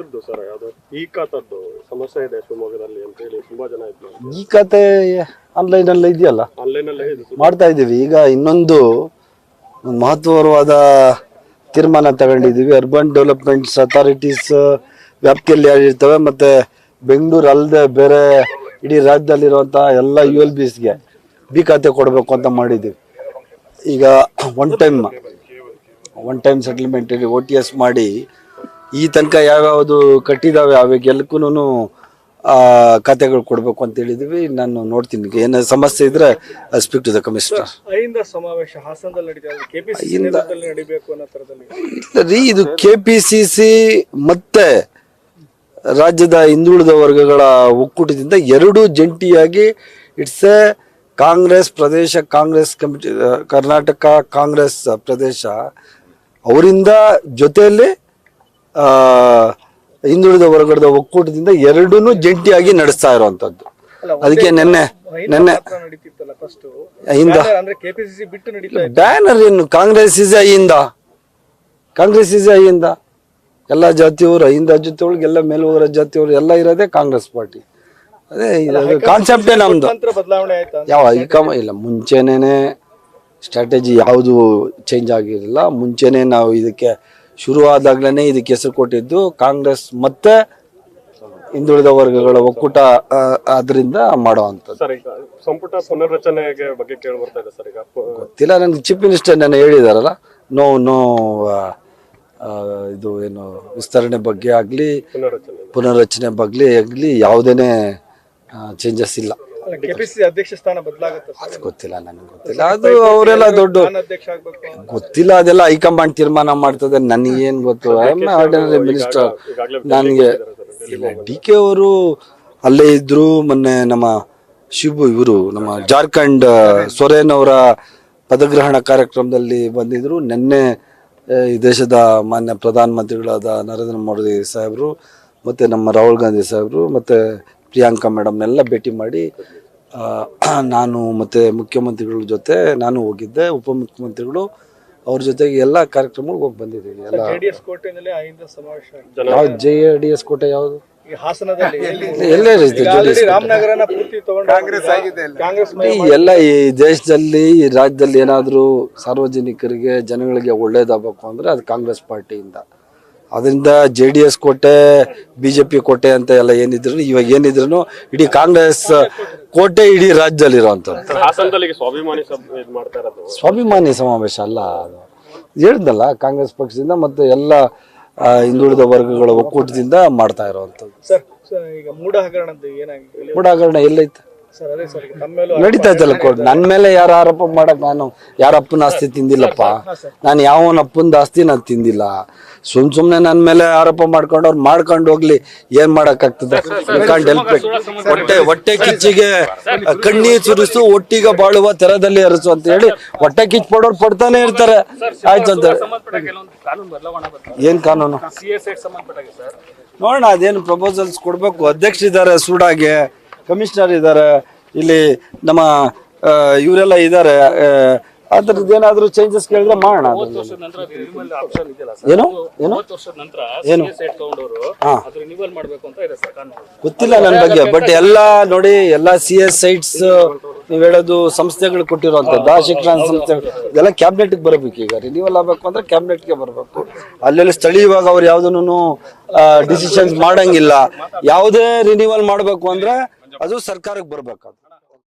ಇದ್ರದ್ದು ಸರ್ ಯಾವುದು ಈ ಖಾತದ್ದು ಸಮಸ್ಯೆ ಇದೆ ಶಿವಮೊಗ್ಗದಲ್ಲಿ ಅಂತ ಹೇಳಿ ತುಂಬಾ ಜನ ಇದ್ರು. ಈ ಖಾತೆ ಆನ್ಲೈನ್ ಅಲ್ಲಿ ಇದೆಯಲ್ಲ, ಆನ್ಲೈನ್ ಅಲ್ಲೇ ಮಾಡ್ತಾ ಇದ್ದೀವಿ. ಈಗ ಇನ್ನೊಂದು ಮಹತ್ವವಾದ ತೀರ್ಮಾನ ತಗೊಂಡಿದ್ದೀವಿ. ಅರ್ಬನ್ ಡೆವಲಪ್ಮೆಂಟ್ಸ್ ಅಥಾರಿಟೀಸ್ ವ್ಯಾಪ್ತಿಯಲ್ಲಿ ಇರ್ತವೆ, ಮತ್ತೆ ಬೆಂಗಳೂರು ಅಲ್ಲದೆ ಬೇರೆ ಇಡೀ ರಾಜ್ಯದಲ್ಲಿರುವಂತಹ ಎಲ್ಲ ULBsಗೆ ಬಿ ಖಾತೆ ಕೊಡಬೇಕು ಅಂತ ಮಾಡಿದ್ದೀವಿ. ಈಗ ಒನ್ ಟೈಮ್ ಸೆಟಲ್ಮೆಂಟ್ OTS ಮಾಡಿ ಈ ತನಕ ಯಾವ್ಯಾವುದು ಕಟ್ಟಿದಾವೆ ಅವಾಗೆಲ್ಲಕ್ಕೂ ಖಾತೆಗಳು ಕೊಡಬೇಕು ಅಂತ ಹೇಳಿದೀವಿ. ನಾನು ನೋಡ್ತೀನಿ, ಏನು ಸಮಸ್ಯೆ ಇದ್ರೆ ಸ್ಪೀಕ್ ಟು ದ ಕಮಿಷನರ್. ಸಮಾವೇಶ ಹಾಸನದಲ್ಲಿ ನಡೀಬೇಕು ಅನ್ನೋ ತರದಲ್ಲಿ ರೀ, ಇದು KPCC ಮತ್ತೆ ರಾಜ್ಯದ ಹಿಂದುಳಿದ ವರ್ಗಗಳ ಒಕ್ಕೂಟದಿಂದ ಎರಡೂ ಜಂಟಿಯಾಗಿ it's A Congress Pradesh, Congress committee, Karnataka Congress ಪ್ರದೇಶ ಅವರಿಂದ ಜೊತೆಯಲ್ಲಿ ಹಿಂದುಳಿದ ವರ್ಗದ ಒಕ್ಕೂಟದಿಂದ ಎರಡೂ ಜಂಟಿಯಾಗಿ ನಡೆಸ್ತಾ ಇರುವಂತದ್ದು. ಅದಕ್ಕೆ ನಿನ್ನೆ ಬ್ಯಾನರ್ ಏನು ಕಾಂಗ್ರೆಸ್ ಇಸ್ ಅಹಿಂದ ಎಲ್ಲ ಜಾತಿಯವರು, ಅಹಿಂದ ಜಾತಿಯೊಳಗೆ ಎಲ್ಲ ಮೇಲ್ವರ್ಗದ ಜಾತಿಯವರು ಎಲ್ಲ ಇರೋದೇ ಕಾಂಗ್ರೆಸ್ ಪಾರ್ಟಿ. ಅದೇ ಕಾನ್ಸೆಪ್ಟೇ ನಮ್ದು. ಇಲ್ಲ, ಮುಂಚೆನೇ ಸ್ಟ್ರಾಟಜಿ ಯಾವುದು ಚೇಂಜ್ ಆಗಿರಲಿಲ್ಲ. ಮುಂಚೆನೆ ನಾವು ಇದಕ್ಕೆ ಶುರುವಾದಾಗ್ಲೇ ಇದಕ್ಕೆ ಹೆಸರು ಕೊಟ್ಟಿದ್ದು ಕಾಂಗ್ರೆಸ್ ಮತ್ತೆ ಹಿಂದುಳಿದ ವರ್ಗಗಳ ಒಕ್ಕೂಟ, ಅದರಿಂದ ಮಾಡುವಂಥದ್ದು. ಸಂಪುಟ ಪುನರ್ರಚನೆಗೆ ಬಗ್ಗೆ ಕೇಳಿ ಬರ್ತಾ ಇದೆ ಸರ್. ಈಗ ಗೊತ್ತಿಲ್ಲ, ನನಗೆ ಚೀಫ್ ಮಿನಿಸ್ಟರ್ ನಾನು ಹೇಳಿದಾರಲ್ಲ, ನೋ ಇದು ಏನು ವಿಸ್ತರಣೆ ಬಗ್ಗೆ ಆಗಲಿ ಪುನರ್ರಚನೆ ಬಗ್ಗೆ ಆಗಲಿ ಯಾವುದೇನೆ ಚೇಂಜಸ್ ಇಲ್ಲ. ಅಧ್ಯಕ್ಷ ಸ್ಥಾನ ಬದಲಾಗುತ್ತೆ ಗೊತ್ತಿಲ್ಲ, ನನಗೆ ಗೊತ್ತಿಲ್ಲ. ಅದು ಅವರೆಲ್ಲ ದೊಡ್ಡ ಗೊತ್ತಿಲ್ಲ, ಅದೆಲ್ಲ ಹೈಕಮಾಂಡ್ ತೀರ್ಮಾನ ಮಾಡ್ತದೆ. ನನಗೇನ್ ಗೊತ್ತು, ಐ ಆಮ್ ಆರ್ಡಿನರಿ ಮಿನಿಸ್ಟರ್. ನನಗೆ ಇಲ್ಲ, DK ಅವರು ಅಲ್ಲೇ ಇದ್ರು. ಮೊನ್ನೆ ನಮ್ಮ ಇವರು ನಮ್ಮ ಜಾರ್ಖಂಡ್ ಸೊರೇನ್ ಅವರ ಪದಗ್ರಹಣ ಕಾರ್ಯಕ್ರಮದಲ್ಲಿ ಬಂದಿದ್ರು. ನಿನ್ನೆ ಈ ದೇಶದ ಮಾನ್ಯ ಪ್ರಧಾನಮಂತ್ರಿಗಳಾದ ನರೇಂದ್ರ ಮೋದಿ ಸಾಹೇಬರು ಮತ್ತೆ ನಮ್ಮ ರಾಹುಲ್ ಗಾಂಧಿ ಸಾಹೇಬರು ಮತ್ತೆ ಪ್ರಿಯಾಂಕಾ ಮೇಡಮ್ನೆಲ್ಲ ಭೇಟಿ ಮಾಡಿ ನಾನು ಮತ್ತೆ ಮುಖ್ಯಮಂತ್ರಿಗಳ ಜೊತೆ ನಾನು ಹೋಗಿದ್ದೆ, ಉಪಮುಖ್ಯಮಂತ್ರಿಗಳು ಅವ್ರ ಜೊತೆಗೆ ಎಲ್ಲ ಕಾರ್ಯಕ್ರಮಕ್ಕೆ ಹೋಗಿ ಬಂದಿದ್ದೀವಿ. ಎಲ್ಲ JDS ಕೋಟೆ ಯಾವುದು ಎಲ್ಲೇ ಎಲ್ಲ ಈ ದೇಶದಲ್ಲಿ ಈ ರಾಜ್ಯದಲ್ಲಿ ಏನಾದರೂ ಸಾರ್ವಜನಿಕರಿಗೆ ಜನಗಳಿಗೆ ಒಳ್ಳೇದಾಗಬೇಕು ಅಂದ್ರೆ ಅದು ಕಾಂಗ್ರೆಸ್ ಪಾರ್ಟಿಯಿಂದ. ಅದರಿಂದ JDS ಕೋಟೆ, BJP ಕೋಟೆ ಅಂತ ಎಲ್ಲ ಏನಿದ್ರು, ಇವಾಗ ಏನಿದ್ರು ಇಡೀ ಕಾಂಗ್ರೆಸ್ ಕೋಟೆ ಇಡೀ ರಾಜ್ಯದಲ್ಲಿ ಇರುವಂತದ್ದು. ಸ್ವಾಭಿಮಾನಿ ಸಮಾವೇಶ ಅಲ್ಲ, ಹೇಳಿದ್ನಲ್ಲ, ಕಾಂಗ್ರೆಸ್ ಪಕ್ಷದಿಂದ ಮತ್ತೆ ಎಲ್ಲ ಹಿಂದುಳಿದ ವರ್ಗಗಳ ಒಕ್ಕೂಟದಿಂದ ಮಾಡ್ತಾ ಇರುವಂತದ್ದು. ಮೂಢ ಹಗರಣ ಎಲ್ಲೈತೆ ನಡೀತಾ ಇದ್ದಲ್ಲ ಕೋರ್ಟ್. ನನ್ನ ಮೇಲೆ ಯಾರು ಆರೋಪ ಮಾಡಕ್, ನಾನು ಯಾರಪ್ಪನ ಆಸ್ತಿ ತಿಂದಿಲ್ಲಪ್ಪ, ನಾನು ಯಾವನ ಅಪ್ಪನ ಆಸ್ತಿ ನಾನು ತಿಂದಿಲ್ಲ. ಸುಮ್ನೆ ನನ್ನ ಮೇಲೆ ಆರೋಪ ಮಾಡ್ಕೊಂಡು ಅವ್ರು ಮಾಡ್ಕೊಂಡು ಹೋಗ್ಲಿ, ಏನ್ ಮಾಡಕ್ ಆಗ್ತದೆ? ಹೊಟ್ಟೆ ಕಿಚ್ಚಿಗೆ ಕಣ್ಣೀರ್ ಸುರಿಸು, ಒಟ್ಟಿಗೆ ಬಾಳುವ ತೆರದಲ್ಲಿ ಹರಿಸು ಅಂತ ಹೇಳಿ ಹೊಟ್ಟೆ ಕಿಚ್ಚು ಪಡೋರು ಪಡ್ತಾನೆ ಇರ್ತಾರೆ. ಆಯ್ತು ಅಂತ ಏನ್ ಕಾನೂನು ನೋಡೋಣ, ಅದೇನು ಪ್ರಪೋಸಲ್ಸ್ ಕೊಡ್ಬೇಕು. ಅಧ್ಯಕ್ಷರಿದ್ದಾರೆ, ಸೂಡಾಗೆ ಕಮಿಷನರ್ ಇದ್ದಾರೆ, ಇಲ್ಲಿ ನಮ್ಮ ಇವರೆಲ್ಲ ಇದ್ದಾರೆ. ಅದ್ರದ್ದು ಏನಾದ್ರು ಚೇಂಜಸ್ ಕೇಳಿದ್ರೆ ಮಾಡೋಣ. ಏನು ಏನು ಗೊತ್ತಿಲ್ಲ ನನ್ನ ಬಗ್ಗೆ, ಬಟ್ ಎಲ್ಲ ನೋಡಿ, ಎಲ್ಲ CS ಸೈಟ್ಸ್ ನೀವ್ ಹೇಳೋದು ಸಂಸ್ಥೆಗಳು ಕೊಟ್ಟಿರುವಂತದ್ದು, ಶಿಕ್ಷಣ ಸಂಸ್ಥೆಗಳು ಇದೆಲ್ಲ ಕ್ಯಾಬಿನೆಟ್ಗೆ ಬರಬೇಕು. ಈಗ ರಿನ್ಯೂವಲ್ ಆಗ್ಬೇಕು ಅಂದ್ರೆ ಕ್ಯಾಬಿನೆಟ್ಗೆ ಬರಬೇಕು. ಅಲ್ಲೆಲ್ಲ ಸ್ಥಳೀಯವಾಗಿ ಅವ್ರು ಯಾವ್ದನ್ನು ಡಿಸಿಷನ್ಸ್ ಮಾಡಂಗಿಲ್ಲ. ಯಾವುದೇ ರಿನ್ಯೂವಲ್ ಮಾಡ್ಬೇಕು ಅಂದ್ರೆ ಅದು ಸರ್ಕಾರಕ್ಕೆ ಬರ್ಬೇಕು.